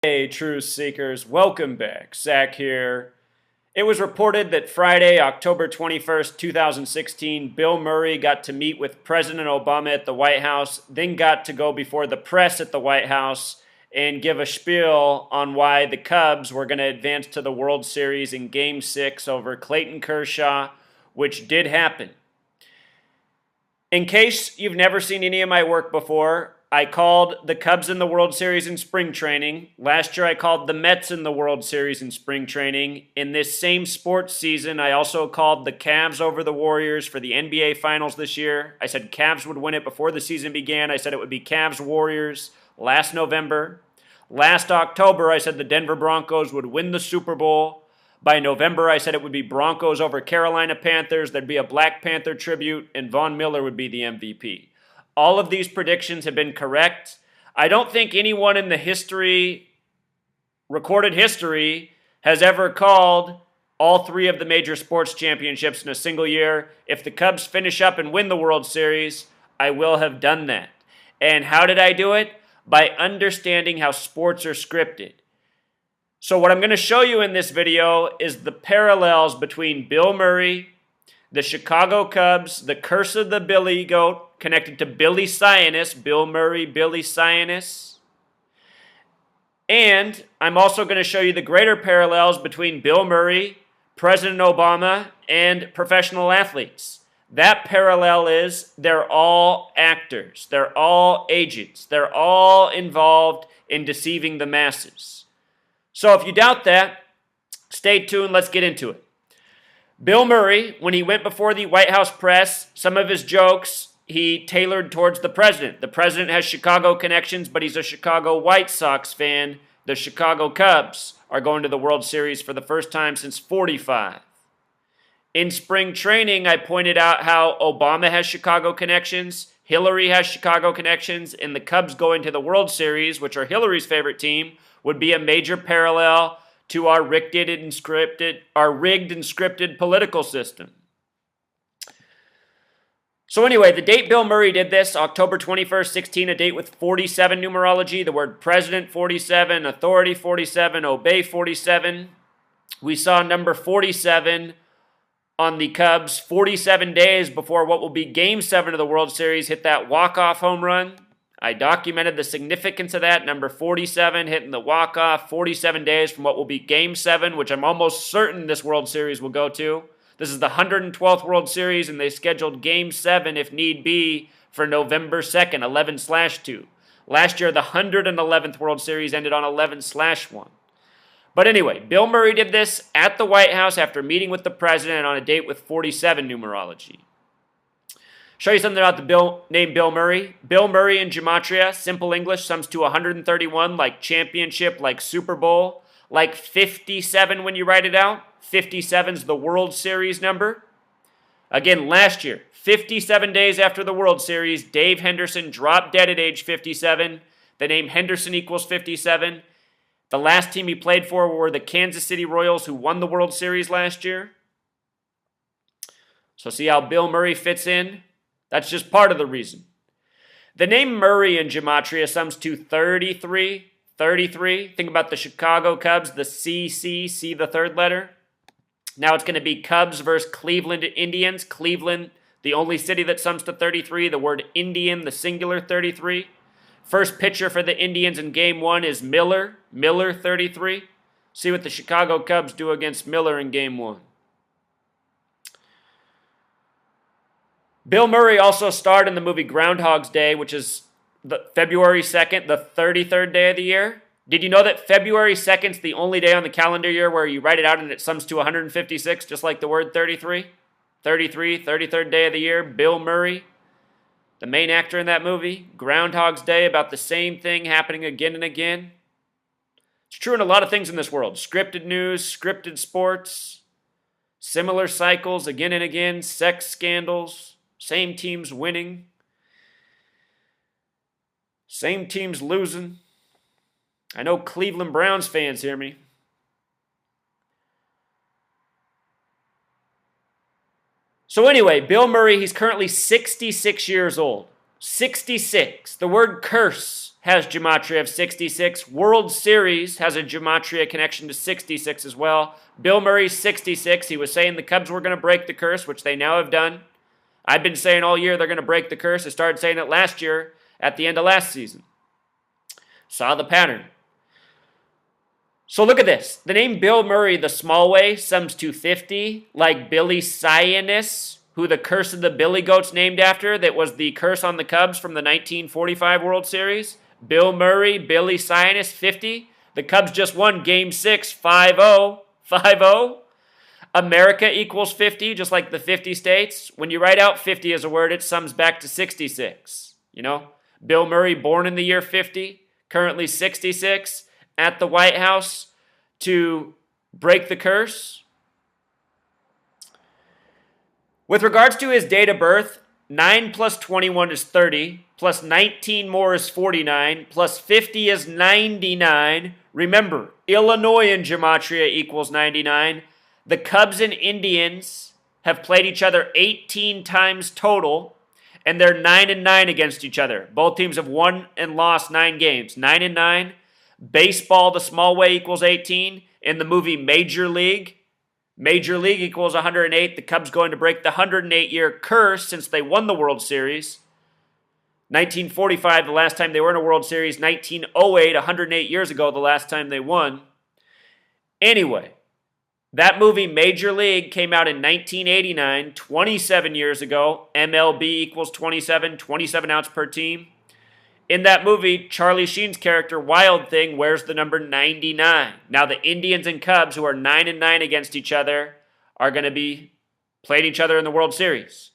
Hey, truth seekers, welcome back. Zach here. It was reported that Friday, October 21st, 2016, Bill Murray got to meet with President Obama at the White House, then got to go before the press at the White House and give a spiel on why the Cubs were going to advance to the World Series in Game 6 over Clayton Kershaw, which did happen. In case you've never seen any of my work before, I called the Cubs in the World Series in spring training. Last year, I called the Mets in the World Series in spring training. In this same sports season, I also called the Cavs over the Warriors for the NBA Finals this year. I said Cavs would win it before the season began. I said it would be Cavs-Warriors last November. Last October, I said the Denver Broncos would win the Super Bowl. By November, I said it would be Broncos over Carolina Panthers. There'd be a Black Panther tribute, and Von Miller would be the MVP. All of these predictions have been correct. I don't think anyone in the recorded history, has ever called all three of the major sports championships in a single year. If the Cubs finish up and win the World Series, I will have done that. And how did I do it? By understanding how sports are scripted. So what I'm going to show you in this video is the parallels between Bill Murray, the Chicago Cubs, the curse of the Billy Goat, connected to Billy Sianis, Bill Murray, Billy Sianis. And I'm also going to show you the greater parallels between Bill Murray, President Obama, and professional athletes. That parallel is they're all actors. They're all agents. They're all involved in deceiving the masses. So if you doubt that, stay tuned. Let's get into it. Bill Murray, when he went before the White House press, some of his jokes he tailored towards the president. The president has Chicago connections, but he's a Chicago White Sox fan. The Chicago Cubs are going to the World Series for the first time since '45. In spring training, I pointed out how Obama has Chicago connections, Hillary has Chicago connections, and the Cubs going to the World Series, which are Hillary's favorite team, would be a major parallel to our rigged and scripted political system. So anyway, the date Bill Murray did this, October 21st, 16, a date with 47 numerology, the word president 47, authority 47, obey 47. We saw number 47 on the Cubs 47 days before what will be Game 7 of the World Series hit that walk-off home run. I documented the significance of that, number 47 hitting the walk-off 47 days from what will be Game 7, which I'm almost certain this World Series will go to. This is the 112th World Series, and they scheduled Game 7, if need be, for November 2nd, 11/2. Last year, the 111th World Series ended on 11/1. But anyway, Bill Murray did this at the White House after meeting with the president on a date with 47 numerology. Show you something about the name Bill Murray. Bill Murray in gematria, simple English, sums to 131, like championship, like Super Bowl, like 57 when you write it out. 57's the World Series number. Again, last year, 57 days after the World Series, Dave Henderson dropped dead at age 57. The name Henderson equals 57. The last team he played for were the Kansas City Royals, who won the World Series last year. So see how Bill Murray fits in? That's just part of the reason. The name Murray in gematria sums to 33. 33. Think about the Chicago Cubs, the CC, see the third letter? Now it's going to be Cubs versus Cleveland Indians. Cleveland, the only city that sums to 33. The word Indian, the singular 33. First pitcher for the Indians in Game 1 is Miller. Miller, 33. See what the Chicago Cubs do against Miller in Game 1. Bill Murray also starred in the movie Groundhog's Day, which is February 2nd, the 33rd day of the year. Did you know that February 2nd is the only day on the calendar year where you write it out and it sums to 156, just like the word 33? 33, 33rd day of the year, Bill Murray, the main actor in that movie. Groundhog's Day, about the same thing happening again and again. It's true in a lot of things in this world. Scripted news, scripted sports, similar cycles again and again, sex scandals, same teams winning, same teams losing. I know Cleveland Browns fans hear me. So anyway, Bill Murray, he's currently 66 years old. 66. The word curse has gematria of 66. World Series has a gematria connection to 66 as well. Bill Murray's 66. He was saying the Cubs were going to break the curse, which they now have done. I've been saying all year they're going to break the curse. I started saying it last year at the end of last season. Saw the pattern. So look at this. The name Bill Murray the small way sums to 50, like Billy Sianis, who the curse of the Billy Goat's named after, that was the curse on the Cubs from the 1945 World Series. Bill Murray, Billy Sianis, 50. The Cubs just won Game 6, 5-0. 5-0. America equals 50, just like the 50 states. When you write out 50 as a word, it sums back to 66. You know? Bill Murray, born in the year 50, currently 66, at the White House to break the curse. With regards to his date of birth, 9 plus 21 is 30, plus 19 more is 49, plus 50 is 99. Remember, Illinois in gematria equals 99. The Cubs and Indians have played each other 18 times total, and they're 9-9 against each other. Both teams have won and lost 9 games. 9-9. Baseball, the small way, equals 18. In the movie Major League equals 108. The Cubs going to break the 108-year curse since they won the World Series. 1945, the last time they were in a World Series. 1908, 108 years ago, the last time they won. Anyway, that movie, Major League, came out in 1989, 27 years ago. MLB equals 27, 27 outs per team. In that movie, Charlie Sheen's character, Wild Thing, wears the number 99. Now, the Indians and Cubs, who are 9-9 against each other, are going to be playing each other in the World Series.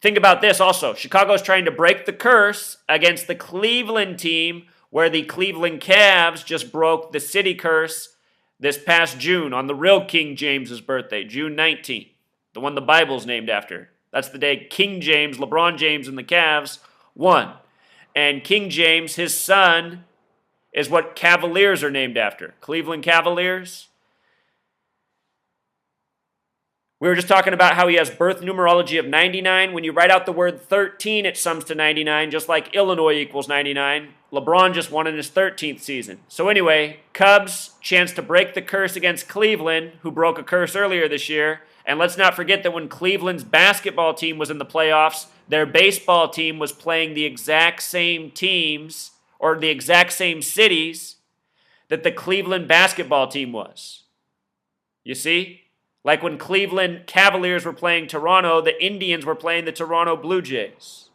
Think about this also. Chicago's trying to break the curse against the Cleveland team, where the Cleveland Cavs just broke the city curse this past June on the real King James's birthday, June 19th, the one the Bible's named after. That's the day King James, LeBron James, and the Cavs won. And King James, his son, is what Cavaliers are named after. Cleveland Cavaliers. We were just talking about how he has birth numerology of 99. When you write out the word 13, it sums to 99, just like Illinois equals 99. LeBron just won in his 13th season. So anyway, Cubs, chance to break the curse against Cleveland, who broke a curse earlier this year. And let's not forget that when Cleveland's basketball team was in the playoffs, their baseball team was playing the exact same teams or the exact same cities that the Cleveland basketball team was. You see? Like when Cleveland Cavaliers were playing Toronto, the Indians were playing the Toronto Blue Jays.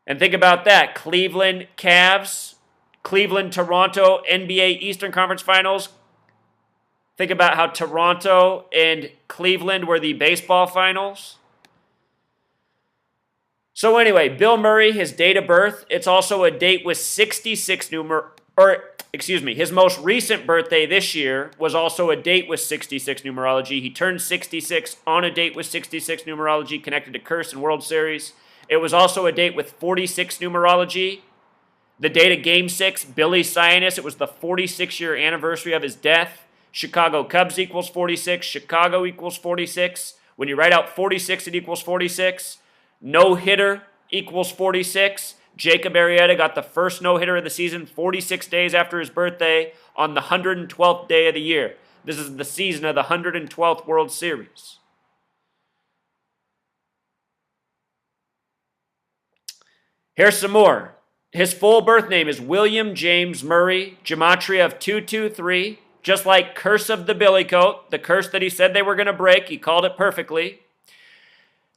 And think about that. Cleveland Cavs, Cleveland Toronto NBA Eastern Conference Finals. Think about how Toronto and Cleveland were the baseball finals. So anyway, Bill Murray, his date of birth, it's also a date with 66 his most recent birthday this year was also a date with 66 numerology. He turned 66 on a date with 66 numerology connected to curse and World Series. It was also a date with 46 numerology. The date of Game 6, Billy Sianis, it was the 46-year anniversary of his death. Chicago Cubs equals 46. Chicago equals 46. When you write out 46, it equals 46. No-hitter equals 46. Jacob Arrieta got the first no-hitter of the season 46 days after his birthday on the 112th day of the year. This is the season of the 112th World Series. Here's some more. His full birth name is William James Murray, gematria of 223. Just like Curse of the Billy Goat, the curse that he said they were going to break, he called it perfectly.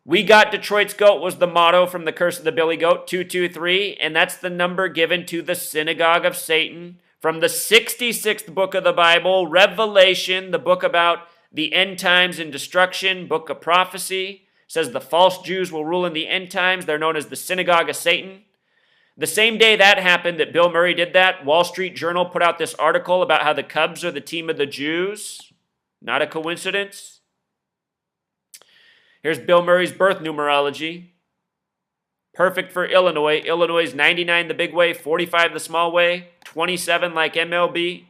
We Got Detroit's Goat was the motto from the Curse of the Billy Goat, 223, and that's the number given to the synagogue of Satan from the 66th book of the Bible, Revelation, the book about the end times and destruction, book of prophecy. Says the false Jews will rule in the end times. They're known as the synagogue of Satan. The same day that happened, that Bill Murray did that, Wall Street Journal put out this article about how the Cubs are the team of the Jews. Not a coincidence. Here's Bill Murray's birth numerology. Perfect for Illinois. Illinois is 99 the big way, 45 the small way, 27 like MLB.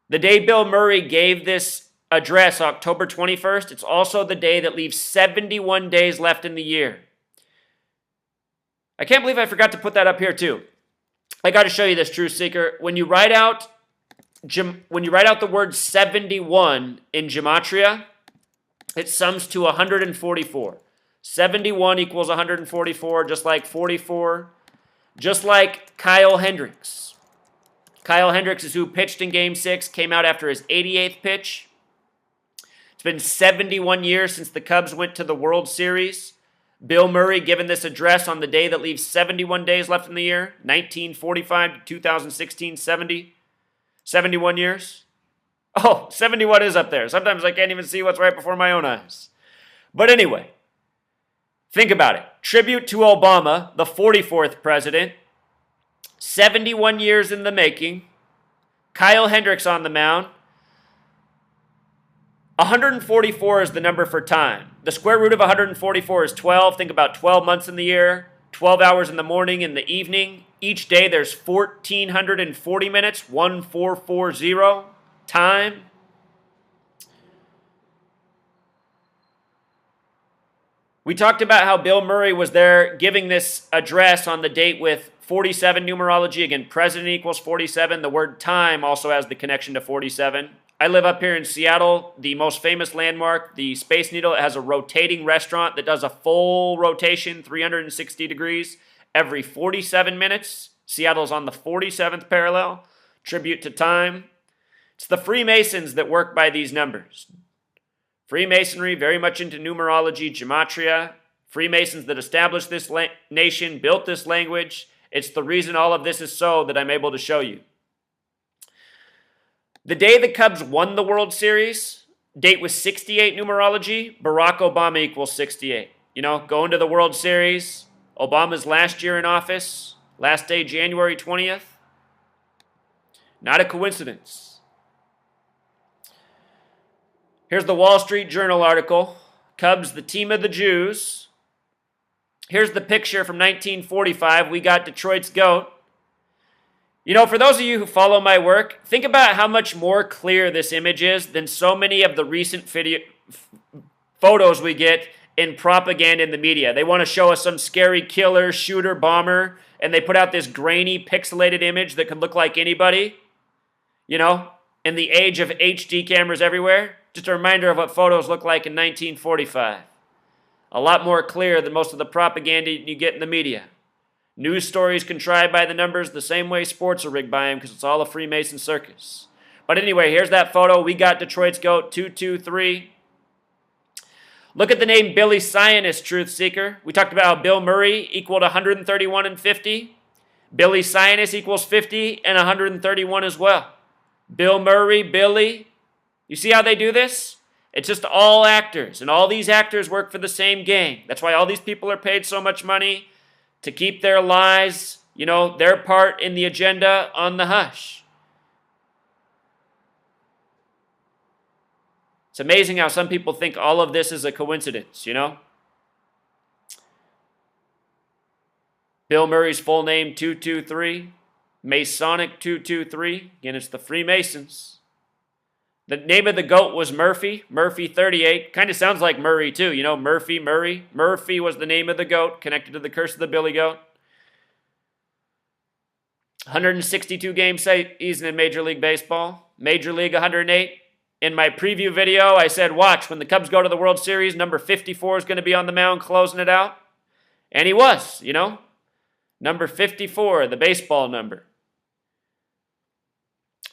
The day Bill Murray gave this address October 21st, it's also the day that leaves 71 days left in the year. I can't believe I forgot to put that up here too. I got to show you this, Truth Seeker. When you write out the word 71 in gematria, it sums to 144. 71 equals 144, just like 44, just like Kyle Hendricks. Kyle Hendricks is who pitched in Game 6, came out after his 88th pitch. It's been 71 years since the Cubs went to the World Series. Bill Murray given this address on the day that leaves 71 days left in the year, 1945 to 2016, 71 years. Oh, 71 is up there. Sometimes I can't even see what's right before my own eyes. But anyway, think about it. Tribute to Obama, the 44th president. 71 years in the making. Kyle Hendricks on the mound. 144 is the number for time. The square root of 144 is 12. Think about 12 months in the year, 12 hours in the morning and the evening. Each day there's 1,440 minutes, 1440 time. We talked about how Bill Murray was there giving this address on the date with 47 numerology. Again, president equals 47. The word time also has the connection to 47. I live up here in Seattle. The most famous landmark, the Space Needle, it has a rotating restaurant that does a full rotation, 360 degrees, every 47 minutes. Seattle's on the 47th parallel. Tribute to time. It's the Freemasons that work by these numbers. Freemasonry, very much into numerology, gematria. Freemasons that established this nation, built this language. It's the reason all of this is so that I'm able to show you. The day the Cubs won the World Series, date was 68 numerology, Barack Obama equals 68. You know, going to the World Series, Obama's last year in office, last day January 20th. Not a coincidence. Here's the Wall Street Journal article, Cubs, the team of the Jews. Here's the picture from 1945. We got Detroit's GOAT. You know, for those of you who follow my work, think about how much more clear this image is than so many of the recent photos we get in propaganda in the media. They want to show us some scary killer, shooter, bomber, and they put out this grainy, pixelated image that could look like anybody. You know, in the age of HD cameras everywhere, just a reminder of what photos look like in 1945. A lot more clear than most of the propaganda you get in the media. News stories contrived by the numbers the same way sports are rigged by them because it's all a Freemason circus. But anyway, here's that photo. We got Detroit's GOAT, 223. Look at the name Billy Sianis, Truth Seeker. We talked about how Bill Murray equaled 131 and 50. Billy Sianis equals 50 and 131 as well. Bill Murray, Billy. You see how they do this? It's just all actors, and all these actors work for the same game. That's why all these people are paid so much money to keep their lies, you know, their part in the agenda on the hush. It's amazing how some people think all of this is a coincidence, you know? Bill Murray's full name, 223. Masonic 223. Again, it's the Freemasons. The name of the GOAT was Murphy, Murphy 38. Kind of sounds like Murray too, you know, Murphy, Murray. Murphy was the name of the GOAT, connected to the curse of the Billy Goat. 162 game season in Major League Baseball. Major League 108. In my preview video, I said, watch, when the Cubs go to the World Series, number 54 is going to be on the mound closing it out. And he was, you know. Number 54, the baseball number.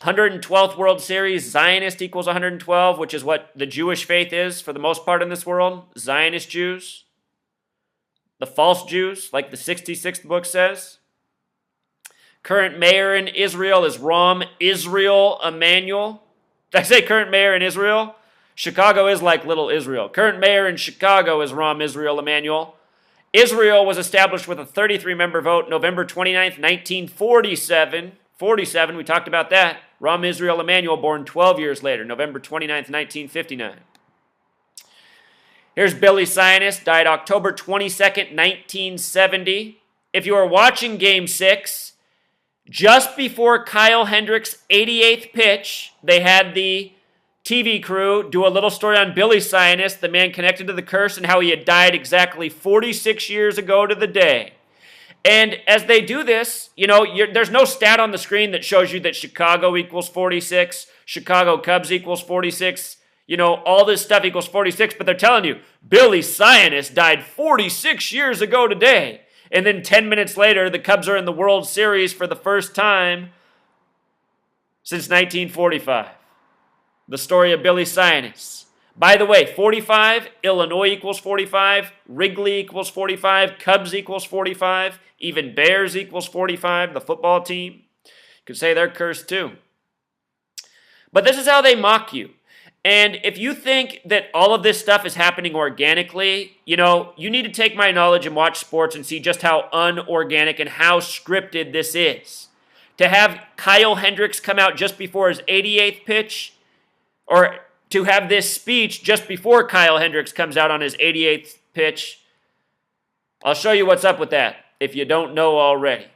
112th World Series, Zionist equals 112, which is what the Jewish faith is for the most part in this world. Zionist Jews. The false Jews, like the 66th book says. Current mayor in Israel is Ram Israel Emanuel. Did I say current mayor in Israel? Chicago is like little Israel. Current mayor in Chicago is Ram Israel Emanuel. Israel was established with a 33-member vote November 29th, 1947. 47, we talked about that. Ram Israel Emanuel, born 12 years later, November 29th, 1959. Here's Billy Sianis, died October 22nd, 1970. If you are watching Game 6, just before Kyle Hendricks' 88th pitch, they had the TV crew do a little story on Billy Sianis, the man connected to the curse, and how he had died exactly 46 years ago to the day. And as they do this, there's no stat on the screen that shows you that Chicago equals 46, Chicago Cubs equals 46, all this stuff equals 46, but they're telling you, Billy Sianis died 46 years ago today. And then 10 minutes later, the Cubs are in the World Series for the first time since 1945. The story of Billy Sianis. By the way, 45, Illinois equals 45, Wrigley equals 45, Cubs equals 45, even Bears equals 45, the football team. You could say they're cursed too. But this is how they mock you. And if you think that all of this stuff is happening organically, you need to take my knowledge and watch sports and see just how unorganic and how scripted this is. To have Kyle Hendricks come out just before his 88th pitch, or to have this speech just before Kyle Hendricks comes out on his 88th pitch, I'll show you what's up with that if you don't know already.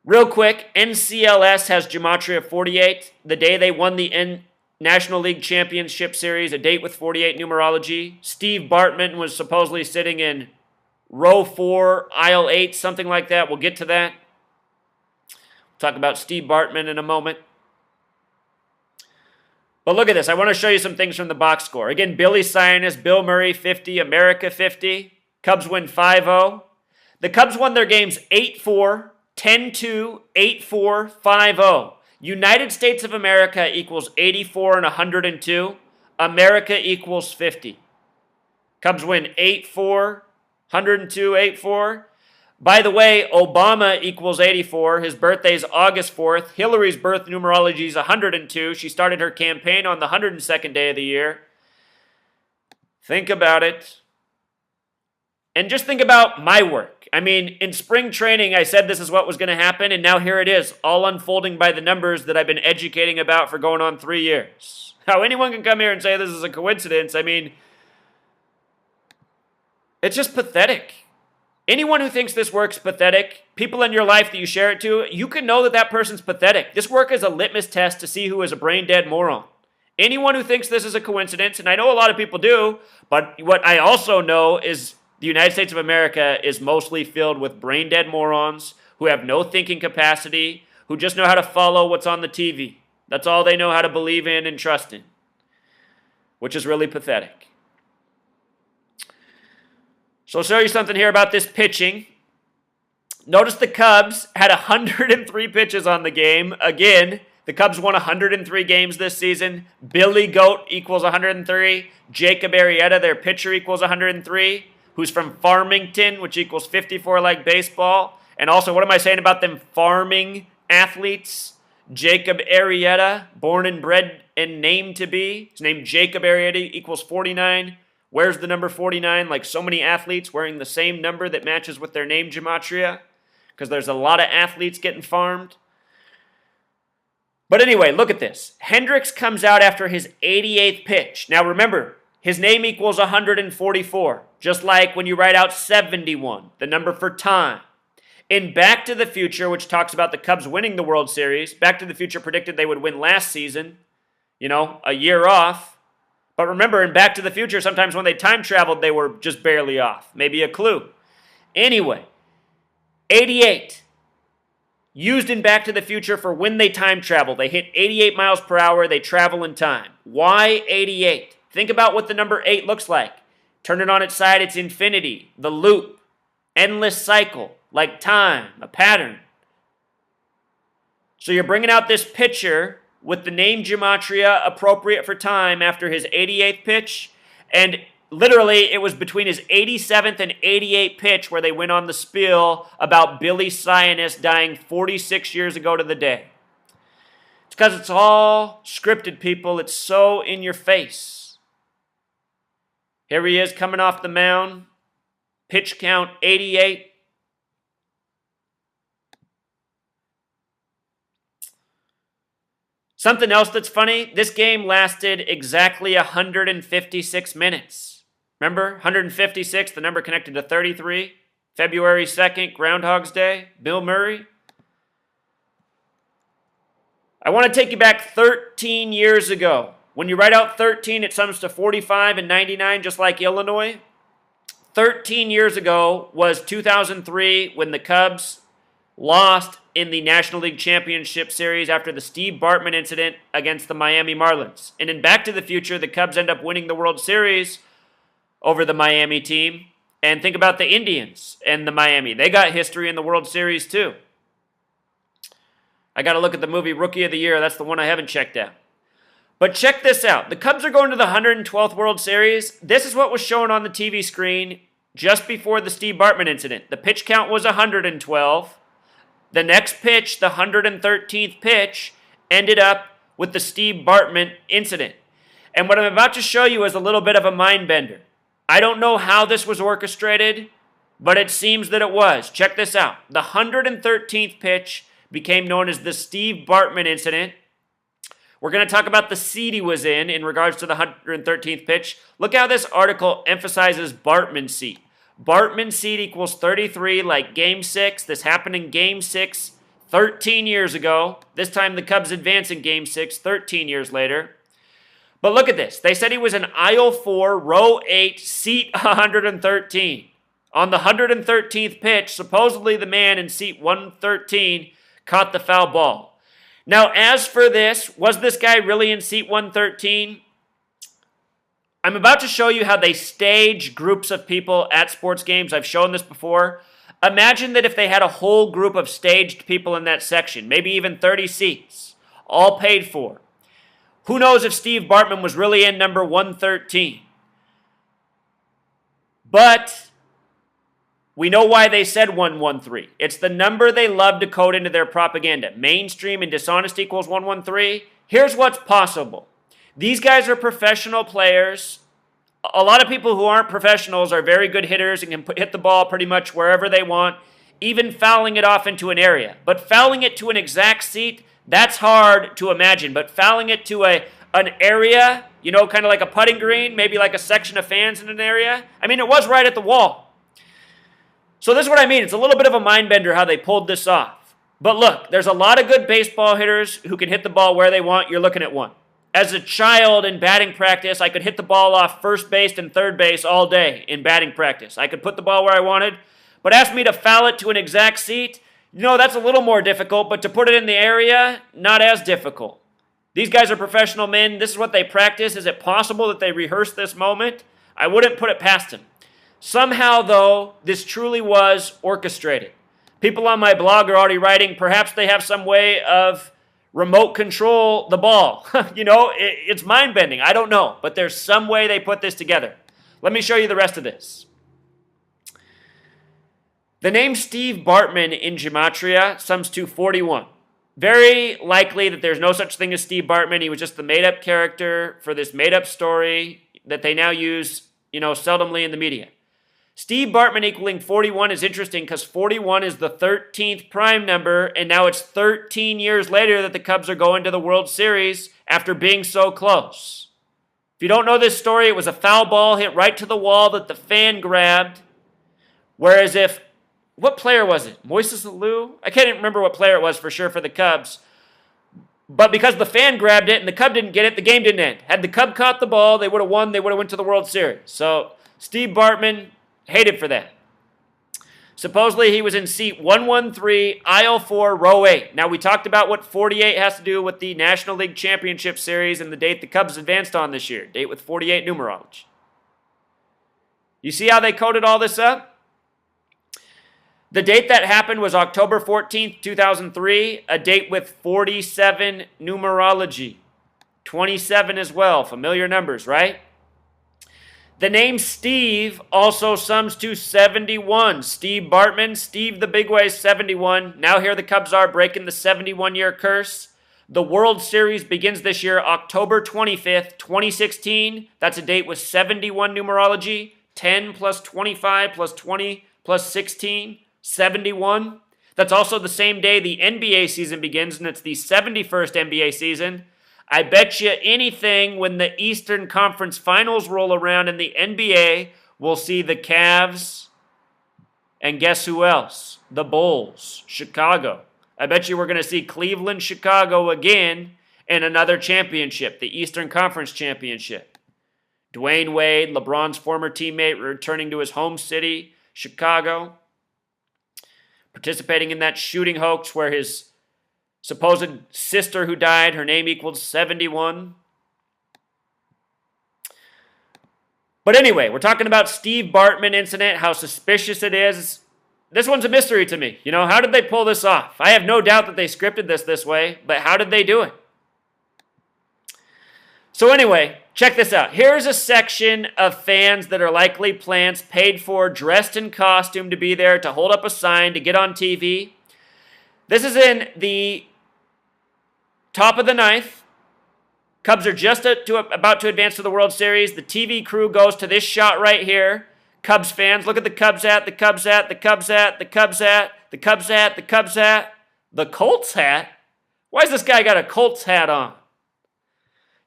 Real quick, NCLS has Gematria 48. The day they won the National League Championship Series, a date with 48 numerology. Steve Bartman was supposedly sitting in row 4, aisle 8, something like that. We'll get to that. We'll talk about Steve Bartman in a moment. But look at this. I want to show you some things from the box score. Again, Billy Sianis, Bill Murray 50, America 50. Cubs win 5-0. The Cubs won their games 8-4, 10-2, 8-4, 5-0. United States of America equals 84 and 102. America equals 50. Cubs win 8-4, 102, 8-4. By the way, Obama equals 84. His birthday is August 4th. Hillary's birth numerology is 102. She started her campaign on the 102nd day of the year. Think about it. And just think about my work. I mean, in spring training, I said this is what was going to happen, and now here it is, all unfolding by the numbers that I've been educating about for going on 3 years. How anyone can come here and say this is a coincidence, I mean, it's just pathetic. Anyone who thinks this work's pathetic, people in your life that you share it to, you can know that that person's pathetic. This work is a litmus test to see who is a brain-dead moron. Anyone who thinks this is a coincidence, and I know a lot of people do, but what I also know is the United States of America is mostly filled with brain-dead morons who have no thinking capacity, who just know how to follow what's on the TV. That's all they know how to believe in and trust in, which is really pathetic. So I'll show you something here about this pitching. Notice the Cubs had 103 pitches on the game. Again, the Cubs won 103 games this season. Billy Goat equals 103. Jacob Arrieta, their pitcher, equals 103. Who's from Farmington, which equals 54 like baseball. And also, what am I saying about them farming athletes? Jacob Arrieta, born and bred and named to be. His name Jacob Arrieta equals 49. Where's the number 49? Like so many athletes wearing the same number that matches with their name gematria, because there's a lot of athletes getting farmed. But anyway, look at this. Hendricks comes out after his 88th pitch. Now remember, his name equals 144, just like when you write out 71, the number for time. In Back to the Future, which talks about the Cubs winning the World Series, Back to the Future predicted they would win last season, a year off. But remember, in Back to the Future, sometimes when they time traveled, they were just barely off. Maybe a clue. Anyway, 88. Used in Back to the Future for when they time travel. They hit 88 miles per hour. They travel in time. Why 88? Think about what the number 8 looks like. Turn it on its side, it's infinity, the loop, endless cycle, like time, a pattern. So you're bringing out this pitcher with the name gematria appropriate for time after his 88th pitch, and literally it was between his 87th and 88th pitch where they went on the spiel about Billy Sianis dying 46 years ago to the day. It's because it's all scripted, people. It's so in your face. Here he is coming off the mound. Pitch count 88. Something else that's funny, this game lasted exactly 156 minutes. Remember, 156, the number connected to 33. February 2nd, Groundhog's Day, Bill Murray. I want to take you back 13 years ago. When you write out 13, it sums to 45 and 99, just like Illinois. 13 years ago was 2003 when the Cubs lost in the National League Championship Series after the Steve Bartman incident against the Miami Marlins. And in Back to the Future, the Cubs end up winning the World Series over the Miami team. And think about the Indians and the Miami. They got history in the World Series too. I got to look at the movie Rookie of the Year. That's the one I haven't checked out. But check this out. The Cubs are going to the 112th World Series. This is what was shown on the TV screen just before the Steve Bartman incident. The pitch count was 112. The next pitch, the 113th pitch, ended up with the Steve Bartman incident. And what I'm about to show you is a little bit of a mind bender. I don't know how this was orchestrated, but it seems that it was. Check this out. The 113th pitch became known as the Steve Bartman incident. We're going to talk about the seat he was in regards to the 113th pitch. Look how this article emphasizes Bartman's seat. Bartman's seat equals 33, like Game 6. This happened in Game 6 13 years ago. This time the Cubs advance in Game 6 13 years later. But look at this. They said he was in aisle 4, row 8, seat 113. On the 113th pitch, supposedly the man in seat 113 caught the foul ball. Now, as for this, was this guy really in seat 113? I'm about to show you how they stage groups of people at sports games. I've shown this before. Imagine that if they had a whole group of staged people in that section, maybe even 30 seats, all paid for. Who knows if Steve Bartman was really in number 113? But we know why they said 113. It's the number they love to code into their propaganda. Mainstream and dishonest equals 113. Here's what's possible. These guys are professional players. A lot of people who aren't professionals are very good hitters and can hit the ball pretty much wherever they want, even fouling it off into an area. But fouling it to an exact seat, that's hard to imagine. But fouling it to an area, you know, kind of like a putting green, maybe like a section of fans in an area. I mean, it was right at the wall. So this is what I mean. It's a little bit of a mind bender how they pulled this off. But look, there's a lot of good baseball hitters who can hit the ball where they want. You're looking at one. As a child in batting practice, I could hit the ball off first base and third base all day in batting practice. I could put the ball where I wanted, but ask me to foul it to an exact seat, you know, that's a little more difficult, but to put it in the area, not as difficult. These guys are professional men. This is what they practice. Is it possible that they rehearsed this moment? I wouldn't put it past them. Somehow, though, this truly was orchestrated. People on my blog are already writing, perhaps they have some way of remote control the ball. You know, it's mind-bending. I don't know, but there's some way they put this together. Let me show you the rest of this. The name Steve Bartman in gematria sums to 41. Very likely that there's no such thing as Steve Bartman. He was just the made-up character for this made-up story that they now use, you know, seldomly in the media. Steve Bartman equaling 41 is interesting because 41 is the 13th prime number, and now it's 13 years later that the Cubs are going to the World Series after being so close. If you don't know this story, it was a foul ball hit right to the wall that the fan grabbed, whereas what player was it? Moises Alou? I can't even remember what player it was for sure for the Cubs. But because the fan grabbed it and the Cub didn't get it, the game didn't end. Had the Cub caught the ball, they would have won. They would have went to the World Series. So Steve Bartman, hated for that. Supposedly he was in seat 113, aisle 4, row 8. Now we talked about what 48 has to do with the National League Championship Series and the date the Cubs advanced on this year. Date with 48 numerology. You see how they coded all this up? The date that happened was October 14th, 2003, a date with 47 numerology. 27 as well, familiar numbers, right? The name Steve also sums to 71. Steve Bartman, Steve the Big Way, 71. Now here the Cubs are breaking the 71-year curse. The World Series begins this year, October 25th, 2016. That's a date with 71 numerology. 10 plus 25 plus 20 plus 16, 71. That's also the same day the NBA season begins, and it's the 71st NBA season. I bet you anything when the Eastern Conference Finals roll around in the NBA, we'll see the Cavs and guess who else? The Bulls, Chicago. I bet you we're going to see Cleveland, Chicago again in another championship, the Eastern Conference Championship. Dwayne Wade, LeBron's former teammate, returning to his home city, Chicago, participating in that shooting hoax where his supposed sister who died, her name equals 71. But anyway, we're talking about Steve Bartman incident, how suspicious it is. This one's a mystery to me. You know, how did they pull this off? I have no doubt that they scripted this way, but how did they do it? So anyway, check this out. Here's a section of fans that are likely plants, paid for, dressed in costume to be there, to hold up a sign, to get on TV. This is in the top of the ninth. Cubs are just about to advance to the World Series. The TV crew goes to this shot right here. Cubs fans, look at the Cubs hat, the Cubs hat, the Cubs hat, the Cubs hat, the Cubs hat, the Cubs hat, the Colts hat. Why's this guy got a Colts hat on?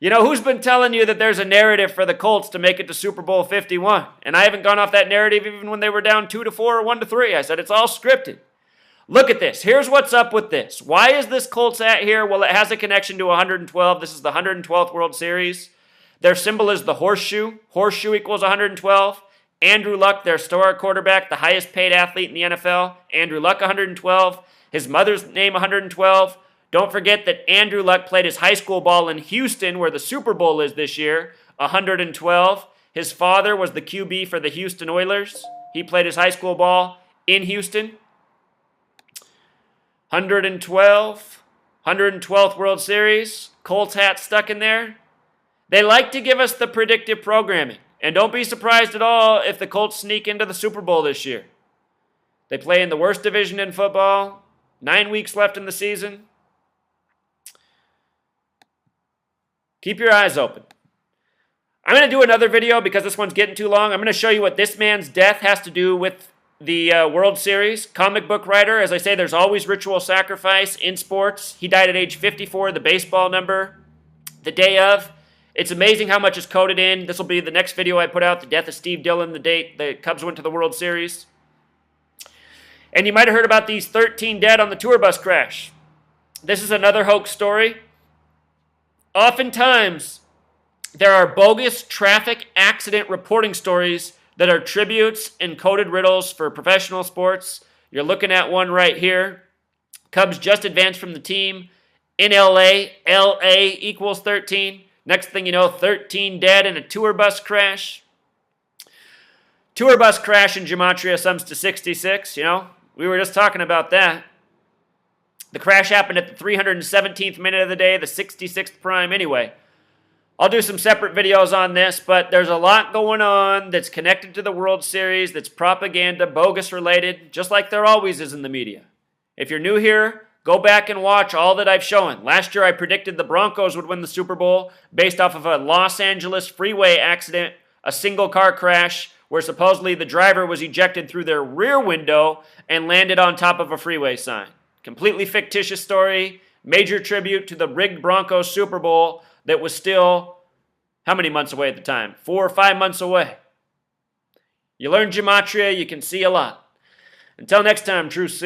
You know, who's been telling you that there's a narrative for the Colts to make it to Super Bowl 51? And I haven't gone off that narrative even when they were down 2-4 or 1-3. I said it's all scripted. Look at this. Here's what's up with this. Why is this Colts hat here? Well, it has a connection to 112. This is the 112th World Series. Their symbol is the horseshoe. Horseshoe equals 112. Andrew Luck, their star quarterback, the highest paid athlete in the NFL. Andrew Luck, 112. His mother's name, 112. Don't forget that Andrew Luck played his high school ball in Houston, where the Super Bowl is this year, 112. His father was the QB for the Houston Oilers. He played his high school ball in Houston. 112. 112th World Series. Colts hat stuck in there. They like to give us the predictive programming. And don't be surprised at all if the Colts sneak into the Super Bowl this year. They play in the worst division in football. 9 weeks left in the season. Keep your eyes open. I'm going to do another video because this one's getting too long. I'm going to show you what this man's death has to do with the World Series. Comic book writer. As I say, there's always ritual sacrifice in sports. He died at age 54, the baseball number, the day of. It's amazing how much is coded in. This will be the next video I put out, the death of Steve Dillon, the date the Cubs went to the World Series. And you might have heard about these 13 dead on the tour bus crash. This is another hoax story. Oftentimes, there are bogus traffic accident reporting stories that are tributes and coded riddles for professional sports. You're looking at one right here. Cubs just advanced from the team in LA. LA equals 13. Next thing you know, 13 dead in a tour bus crash. Tour bus crash in gematria sums to 66, you know. We were just talking about that. The crash happened at the 317th minute of the day, the 66th prime. Anyway, I'll do some separate videos on this, but there's a lot going on that's connected to the World Series, that's propaganda, bogus related, just like there always is in the media. If you're new here, go back and watch all that I've shown. Last year I predicted the Broncos would win the Super Bowl based off of a Los Angeles freeway accident, a single car crash where supposedly the driver was ejected through their rear window and landed on top of a freeway sign. Completely fictitious story, major tribute to the rigged Broncos Super Bowl that was still, how many months away at the time? 4 or 5 months away. You learn gematria, you can see a lot. Until next time, true seekers.